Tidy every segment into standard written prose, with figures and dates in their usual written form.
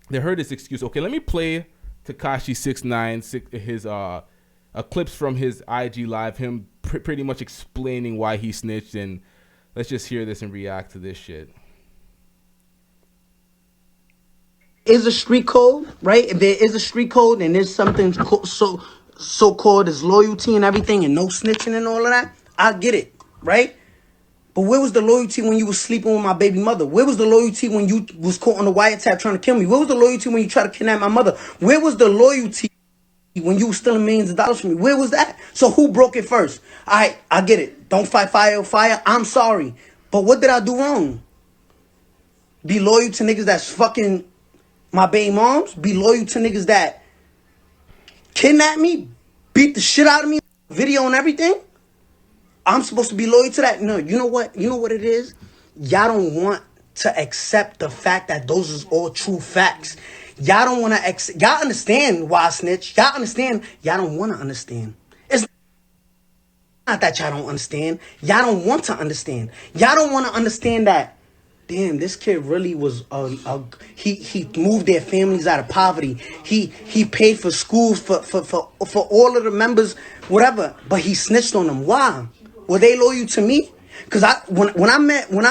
They heard his excuse. Okay, let me play Tekashi 6ix9ine his clips from his IG live, him pretty much explaining why he snitched, and let's just hear this and react to this shit. Is a street code, right? If there is a street code and there's something so called as loyalty and everything and no snitching and all of that, I get it, right? But where was the loyalty when you was sleeping with my baby mother? Where was the loyalty when you was caught on the wiretap trying to kill me? Where was the loyalty when you tried to kidnap my mother? Where was the loyalty when you was stealing millions of dollars from me? Where was that? So who broke it first? I get it. Don't fight fire with fire. I'm sorry. But what did I do wrong? Be loyal to niggas that's fucking my baby moms? Be loyal to niggas that kidnap me? Beat the shit out of me? Video and everything? I'm supposed to be loyal to that? No, you know what? You know what it is? Y'all don't want to accept the fact that those is all true facts. Y'all don't want to accept. Y'all understand why I snitch. Y'all understand. Y'all don't want to understand. It's not that y'all don't understand. Y'all don't want to understand. Y'all don't want to understand that. Damn, this kid really was he moved their families out of poverty. He paid for schools for all of the members, whatever. But he snitched on them. Why? Were they loyal to me? Cause when I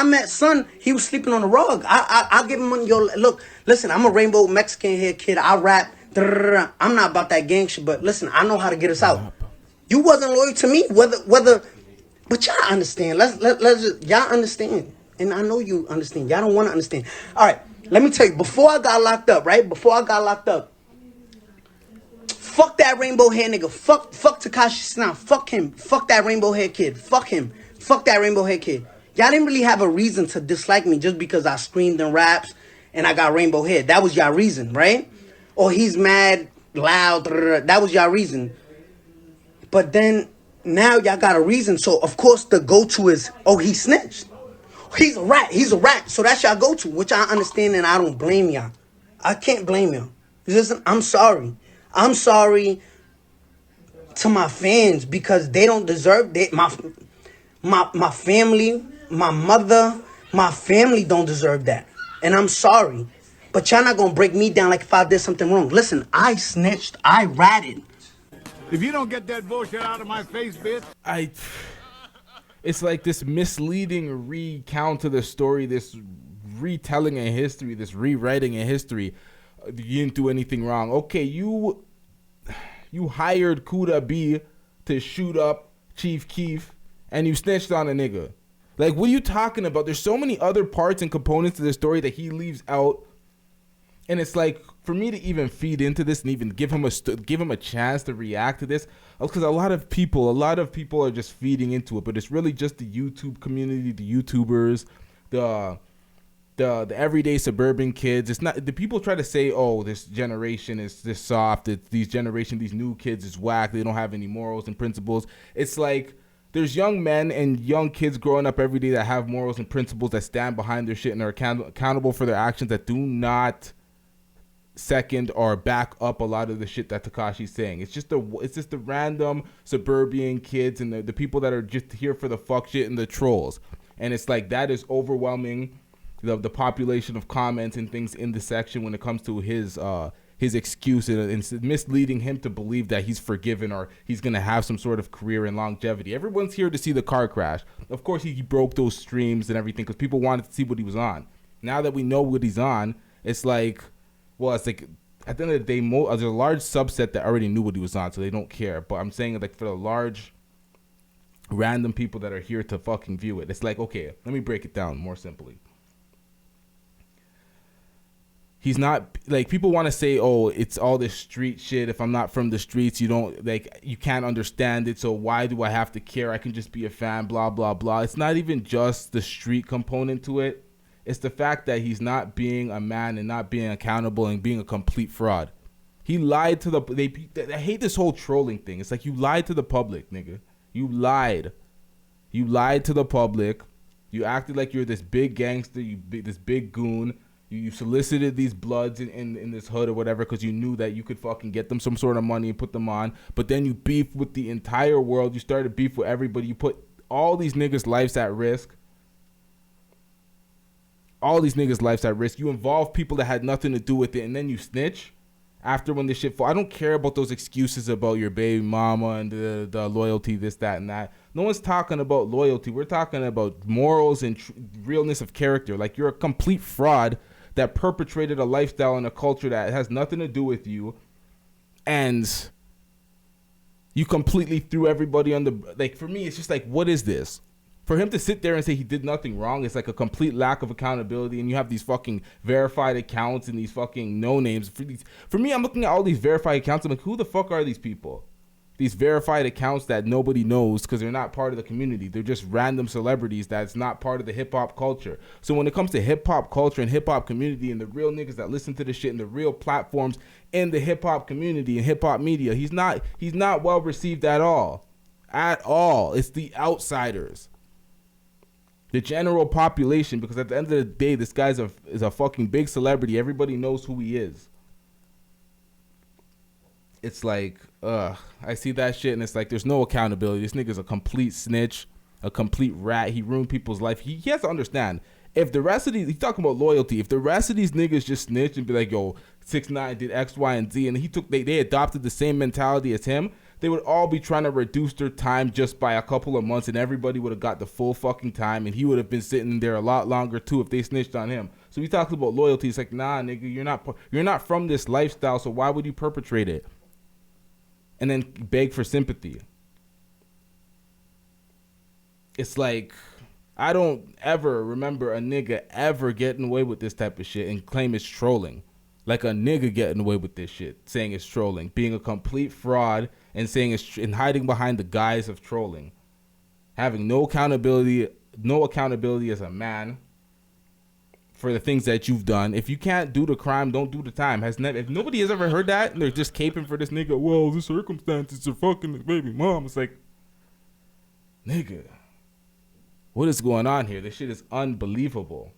met son, he was sleeping on the rug. I give him money. Yo, look, listen, I'm a rainbow Mexican hair kid. I rap. I'm not about that gang shit, but listen, I know how to get us out. You wasn't loyal to me, whether, but y'all understand. Let's just, y'all understand, and I know you understand. Y'all don't want to understand. All right, let me tell you. Before I got locked up, right? Before I got locked up, fuck that rainbow hair nigga. Fuck Tekashi Snow. Fuck him. Fuck that rainbow hair kid. Fuck him. Fuck that rainbow hair kid. Y'all didn't really have a reason to dislike me just because I screamed in raps and I got rainbow hair. That was y'all reason, right? Or he's mad, loud. That was y'all reason. But then now y'all got a reason. So of course the go-to is, oh, he snitched. He's a rat. He's a rat. So that's y'all go-to, which I understand and I don't blame y'all. I can't blame y'all. Listen, I'm sorry. I'm sorry to my fans because they don't deserve that. My family, my mother, my family don't deserve that. And I'm sorry. But y'all not gonna break me down like if I did something wrong. Listen, I snitched. I ratted. If you don't get that bullshit out of my face, bitch. It's like this misleading recount of the story, this retelling in history, this rewriting in history. You didn't do anything wrong. Okay, you hired Kuda B to shoot up Chief Keef, and you snitched on a nigga. Like, what are you talking about? There's so many other parts and components to the story that he leaves out. And it's like, for me to even feed into this and even give him a chance to react to this, because a lot of people are just feeding into it, but it's really just the YouTube community, the YouTubers, the everyday suburban kids. It's not the people try to say, oh, this generation is this soft. These new kids is whack. They don't have any morals and principles. It's like there's young men and young kids growing up every day that have morals and principles, that stand behind their shit and are accountable for their actions, that do not second or back up a lot of the shit that Tekashi's saying. It's just the random suburban kids and the people that are just here for the fuck shit and the trolls. And it's like that is overwhelming the population of comments and things in the section when it comes to his excuse, and it's misleading him to believe that he's forgiven or he's gonna have some sort of career and longevity. Everyone's here to see the car crash. Of course he broke those streams and everything because people wanted to see what he was on. Now that we know what he's on, it's like, well, it's like at the end of the day, there's a large subset that already knew what he was on, so they don't care. But I'm saying, like, for the large random people that are here to fucking view it, it's like, okay, let me break it down more simply. He's not, like, people want to say, oh, it's all this street shit. If I'm not from the streets, you can't understand it, so why do I have to care? I can just be a fan, blah, blah, blah. It's not even just the street component to it. It's the fact that he's not being a man and not being accountable and being a complete fraud. He lied to I hate this whole trolling thing. It's like, you lied to the public, nigga. You lied. You lied to the public. You acted like you're this big gangster, this big goon. You solicited these bloods in this hood or whatever because you knew that you could fucking get them some sort of money and put them on. But then you beefed with the entire world. You started beef with everybody. You put all these niggas' lives at risk. all these niggas' lives at risk. You involve people that had nothing to do with it, and then you snitch after when this shit fall. I don't care about those excuses about your baby mama and the loyalty, this, that, and that. No one's talking about loyalty. We're talking about morals and realness of character. Like, you're a complete fraud that perpetrated a lifestyle and a culture that has nothing to do with you, and you completely threw everybody on the, like, for me, it's just like, what is this? For him to sit there and say he did nothing wrong, it's like a complete lack of accountability, and you have these fucking verified accounts and these fucking no names. For me, I'm looking at all these verified accounts, I'm like, who the fuck are these people? These verified accounts that nobody knows because they're not part of the community. They're just random celebrities that's not part of the hip-hop culture. So when it comes to hip-hop culture and hip-hop community and the real niggas that listen to this shit and the real platforms in the hip-hop community and hip-hop media, he's not well received at all. At all. It's the outsiders. The general population, because at the end of the day, this guy's is a fucking big celebrity. Everybody knows who he is. It's like, I see that shit and it's like, there's no accountability. This nigga's a complete snitch, a complete rat. He ruined people's life. He has to understand, if the rest of these, he's talking about loyalty, if the rest of these niggas just snitch and be like, yo, 6ix9ine did X, Y, and Z, and they adopted the same mentality as him, they would all be trying to reduce their time just by a couple of months, and everybody would have got the full fucking time, and he would have been sitting there a lot longer too if they snitched on him. So he talks about loyalty. It's like, nah, nigga, you're not from this lifestyle, so why would you perpetrate it? And then beg for sympathy. It's like, I don't ever remember a nigga ever getting away with this type of shit and claim it's trolling. Like a nigga getting away with this shit, saying it's trolling, being a complete fraud and saying it's and hiding behind the guise of trolling, having no accountability as a man for the things that you've done. If you can't do the crime, don't do the time. If nobody has ever heard that and they're just caping for this nigga, well, the circumstances are fucking his baby mom. It's like, nigga, what is going on here? This shit is unbelievable.